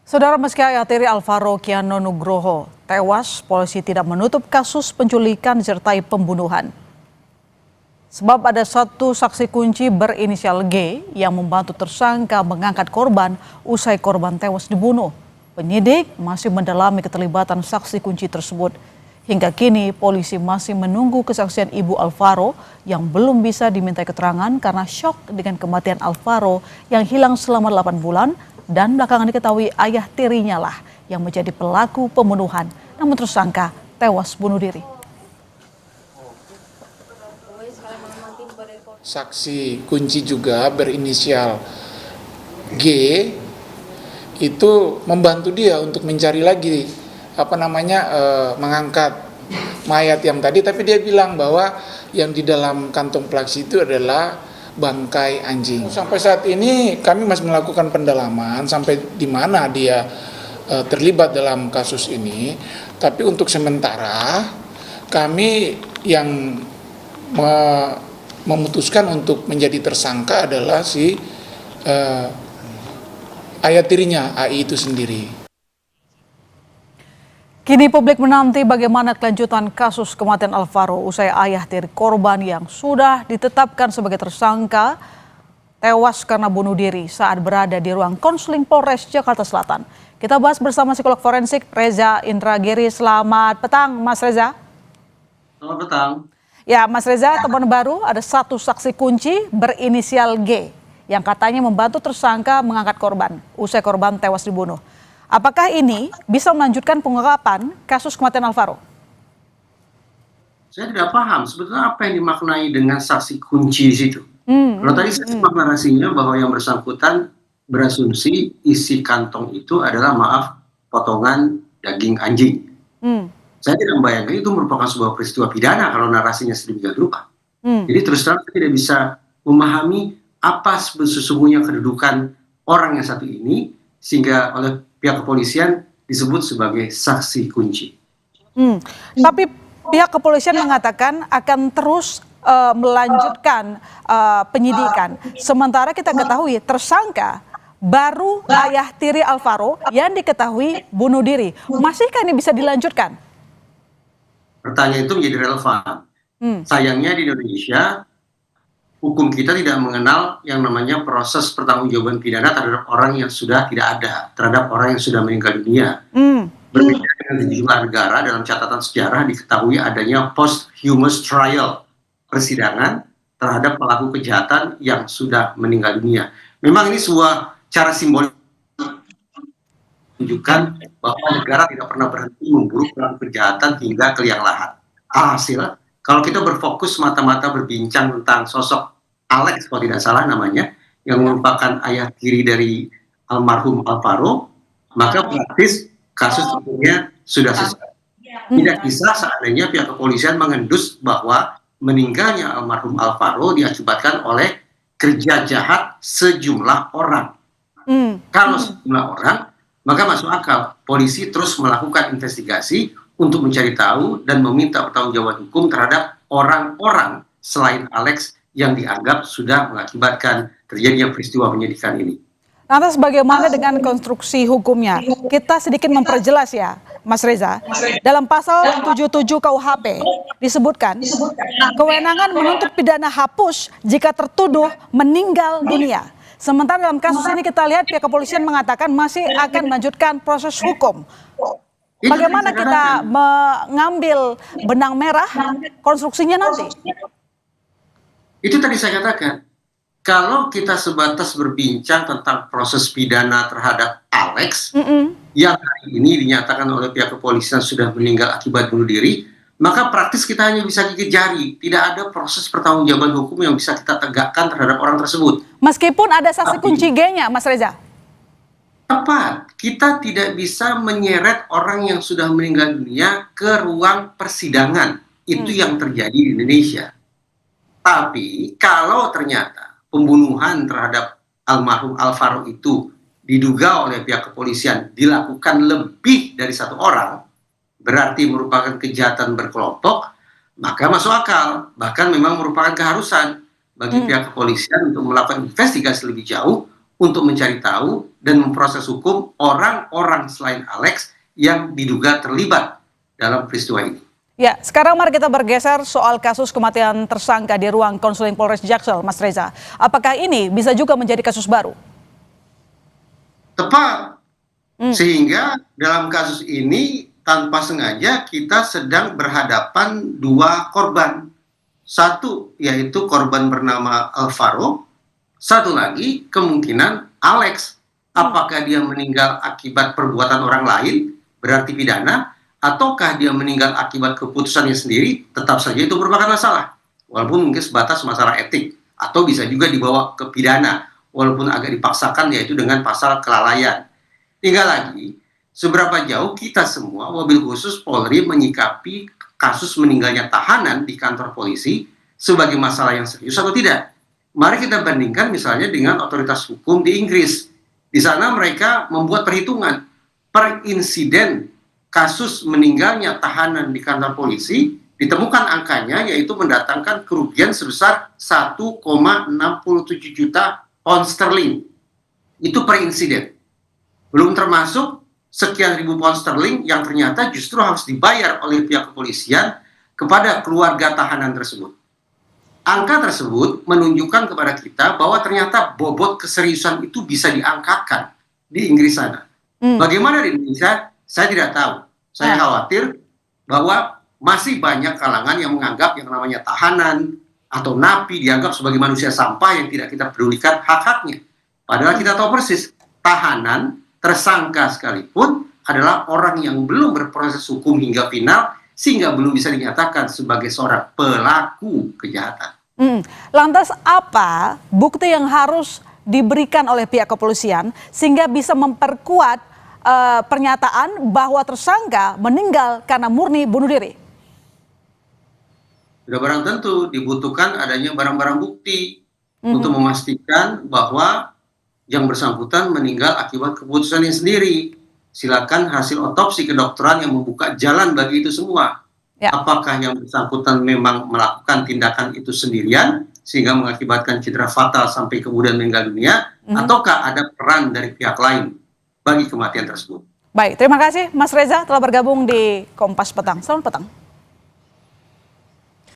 Saudara, meski ayah tiri Alvaro Kiano Nugroho tewas, polisi tidak menutup kasus penculikan disertai pembunuhan. Sebab ada satu saksi kunci berinisial G yang membantu tersangka mengangkat korban usai korban tewas dibunuh. Penyidik masih mendalami keterlibatan saksi kunci tersebut. Hingga kini polisi masih menunggu kesaksian ibu Alvaro yang belum bisa dimintai keterangan karena syok dengan kematian Alvaro yang hilang selama 8 bulan dan belakangan diketahui ayah tirinya lah yang menjadi pelaku pembunuhan, namun tersangka tewas bunuh diri. Saksi kunci juga berinisial G itu membantu dia untuk mencari lagi mengangkat mayat yang tadi, tapi dia bilang bahwa yang di dalam kantong plastik itu adalah bangkai anjing. Sampai saat ini kami masih melakukan pendalaman sampai di mana dia terlibat dalam kasus ini, tapi untuk sementara kami yang memutuskan untuk menjadi tersangka adalah si ayah tirinya AI itu sendiri. Kini publik menanti bagaimana kelanjutan kasus kematian Alvaro usai ayah tiri korban yang sudah ditetapkan sebagai tersangka tewas karena bunuh diri saat berada di ruang konseling Polres Jakarta Selatan. Kita bahas bersama psikolog forensik Reza Indragiri. Selamat petang, Mas Reza. Selamat petang. Ya, Mas Reza, temuan baru ada satu saksi kunci berinisial G yang katanya membantu tersangka mengangkat korban usai korban tewas dibunuh. Apakah ini bisa melanjutkan pengungkapan kasus kematian Alvaro? Saya tidak paham sebetulnya apa yang dimaknai dengan saksi kunci di situ. Kalau tadi saya simak narasinya bahwa yang bersangkutan berasumsi isi kantong itu adalah potongan daging anjing. Saya tidak membayangkan itu merupakan sebuah peristiwa pidana kalau narasinya sedemikian rupa. Jadi terus terang saya tidak bisa memahami apa sesungguhnya kedudukan orang yang satu ini sehingga oleh pihak kepolisian disebut sebagai saksi kunci. Tapi pihak kepolisian mengatakan akan terus melanjutkan penyidikan. Sementara kita ketahui tersangka baru ayah tiri Alvaro yang diketahui bunuh diri. Masihkah ini bisa dilanjutkan? Pertanyaan itu menjadi relevan. Sayangnya di Indonesia hukum kita tidak mengenal yang namanya proses pertanggungjawaban pidana terhadap orang yang sudah tidak ada, terhadap orang yang sudah meninggal dunia. Berbeda dengan sejumlah negara dalam catatan sejarah diketahui adanya posthumous trial, persidangan terhadap pelaku kejahatan yang sudah meninggal dunia. Memang ini sebuah cara simbolik menunjukkan bahwa negara tidak pernah berhenti memburu pelaku kejahatan hingga ke liang lahat. Alhasil, kalau kita berfokus mata-mata berbincang tentang sosok Alex, kalau tidak salah namanya, yang merupakan ayah tiri dari almarhum Alvaro, maka praktis kasus sebetulnya sudah selesai. Tidak bisa seandainya pihak kepolisian mengendus bahwa meninggalnya almarhum Alvaro diakibatkan oleh kerja jahat sejumlah orang. Kalau sejumlah orang, maka masuk akal polisi terus melakukan investigasi untuk mencari tahu dan meminta pertanggungjawaban hukum terhadap orang-orang selain Alex yang dianggap sudah mengakibatkan terjadinya peristiwa menyedihkan ini. Lantas bagaimana dengan konstruksi hukumnya? Kita sedikit memperjelas ya, Mas Reza. Dalam pasal 77 KUHP disebutkan kewenangan menuntut pidana hapus jika tertuduh meninggal dunia. Sementara dalam kasus ini kita lihat pihak kepolisian mengatakan masih akan melanjutkan proses hukum. Bagaimana kita mengambil benang merah konstruksinya nanti? Itu tadi saya katakan, kalau kita sebatas berbincang tentang proses pidana terhadap Alex, yang hari ini dinyatakan oleh pihak kepolisian sudah meninggal akibat bunuh diri, maka praktis kita hanya bisa gigit jari. Tidak ada proses pertanggungjawaban hukum yang bisa kita tegakkan terhadap orang tersebut. Meskipun ada saksi kunci G-nya, Mas Reza? Tepat, kita tidak bisa menyeret orang yang sudah meninggal dunia ke ruang persidangan. Itu yang terjadi di Indonesia. Tapi kalau ternyata pembunuhan terhadap almarhum Alvaro itu diduga oleh pihak kepolisian dilakukan lebih dari satu orang, berarti merupakan kejahatan berkelompok, maka masuk akal. Bahkan memang merupakan keharusan bagi pihak kepolisian untuk melakukan investigasi lebih jauh untuk mencari tahu dan memproses hukum orang-orang selain Alex yang diduga terlibat dalam peristiwa ini. Ya, sekarang mari kita bergeser soal kasus kematian tersangka di ruang konseling Polres Jaksel, Mas Reza. Apakah ini bisa juga menjadi kasus baru? Tepat. Sehingga dalam kasus ini tanpa sengaja kita sedang berhadapan dua korban. Satu yaitu korban bernama Alvaro, satu lagi kemungkinan Alex. Apakah dia meninggal akibat perbuatan orang lain, berarti pidana, ataukah dia meninggal akibat keputusannya sendiri, tetap saja itu merupakan masalah. Walaupun mungkin sebatas masalah etik, atau bisa juga dibawa ke pidana, walaupun agak dipaksakan yaitu dengan pasal kelalaian. Tinggal lagi, seberapa jauh kita semua, wabil khusus Polri menyikapi kasus meninggalnya tahanan di kantor polisi sebagai masalah yang serius atau tidak. Mari kita bandingkan misalnya dengan otoritas hukum di Inggris. Di sana mereka membuat perhitungan per insiden kasus meninggalnya tahanan di kantor polisi, ditemukan angkanya yaitu mendatangkan kerugian sebesar 1,67 juta pound sterling. Itu per insiden. Belum termasuk sekian ribu pound sterling yang ternyata justru harus dibayar oleh pihak kepolisian kepada keluarga tahanan tersebut. Angka tersebut menunjukkan kepada kita bahwa ternyata bobot keseriusan itu bisa diangkakan di Inggris sana. Bagaimana di Indonesia? Saya tidak tahu. Saya khawatir bahwa masih banyak kalangan yang menganggap yang namanya tahanan atau napi dianggap sebagai manusia sampah yang tidak kita pedulikan hak-haknya. Padahal kita tahu persis, tahanan, tersangka sekalipun adalah orang yang belum berproses hukum hingga final, sehingga belum bisa dinyatakan sebagai seorang pelaku kejahatan. Lantas apa bukti yang harus diberikan oleh pihak kepolisian sehingga bisa memperkuat pernyataan bahwa tersangka meninggal karena murni bunuh diri? Sudah barang tentu dibutuhkan adanya barang-barang bukti untuk memastikan bahwa yang bersangkutan meninggal akibat keputusannya sendiri. Silakan hasil otopsi kedokteran yang membuka jalan bagi itu semua. Ya. Apakah yang bersangkutan memang melakukan tindakan itu sendirian sehingga mengakibatkan cedera fatal sampai kemudian meninggal dunia, ataukah ada peran dari pihak lain bagi kematian tersebut. Baik, terima kasih Mas Reza telah bergabung di Kompas Petang. Selamat petang.